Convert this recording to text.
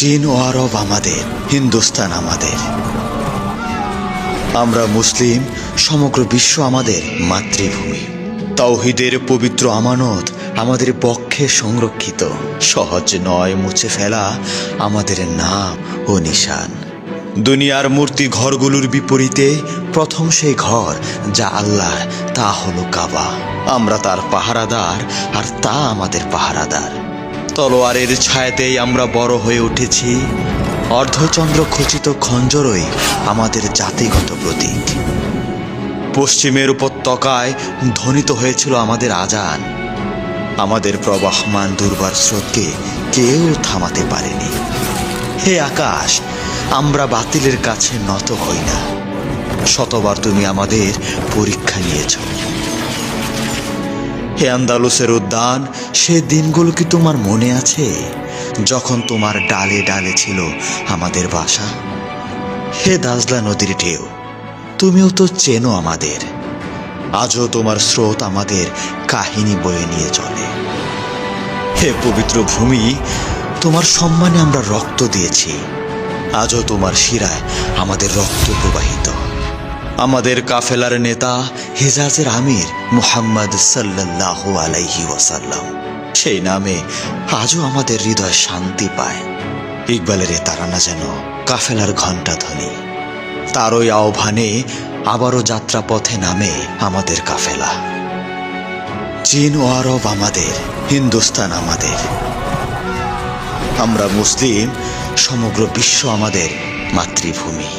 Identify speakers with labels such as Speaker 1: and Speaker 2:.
Speaker 1: চীন ও আরব আমাদের, হিন্দুস্তান আমাদের। আমরা মুসলিম, সমগ্র বিশ্ব আমাদের মাতৃভূমি। তাওহীদের পবিত্র আমানত আমাদের পক্ষে সংরক্ষিত। সহজ নয় মুছে ফেলা আমাদের নাম ও নিশান। দুনিয়ার মূর্তি ঘরগুলোর বিপরীতে প্রথম সেই ঘর যা আল্লাহর, তা হলো কাবা। আমরা তার পাহারাদার, আর তা আমাদের পাহারাদার। তলোয়ারের ছায়াতেই আমরা বড় হয়ে উঠেছি। অর্ধচন্দ্র খচিত খঞ্জরই আমাদের জাতিগত প্রতীক। পশ্চিমের উপত্যকায় ধ্বনিত হয়েছিল আমাদের আজান। আমাদের প্রবাহমান দুর্বার স্রোতকে কেউ থামাতে পারেনি। হে আকাশ, আমরা বাতিলের কাছে নত হই না। শতবার তুমি আমাদের পরীক্ষা নিয়েছ। হে আন্দালুসের উদ্যান, সে দিনগুলো কি তোমার মনে আছে, যখন তোমার ডালে ডালে ছিল আমাদের বাসা? হে দাজলা নদীর ঢেউ, তুমিও তো চেনো আমাদের। আজও তোমার স্রোত আমাদের কাহিনী বয়ে নিয়ে চলে। হে পবিত্র ভূমি, তোমার সম্মানে আমরা রক্ত দিয়েছি। আজও তোমার শিরায় আমাদের রক্ত প্রবাহিত। আমাদের কাফেলার নেতা হিজাজের আমির মুহাম্মদ সাল্লাল্লাহু আলাইহি ওয়াসাল্লাম, সেই নামে আজও আমাদের হৃদয় শান্তি পায়। ইকবালের এ তারানা যেন কাফেলার ঘণ্টা ধ্বনি। তারই আহ্বানে আবারও যাত্রাপথে নামে আমাদের কাফেলা। চীন ও আরব আমাদের, হিন্দুস্তান আমাদের। আমরা মুসলিম, সমগ্র বিশ্ব আমাদের মাতৃভূমি।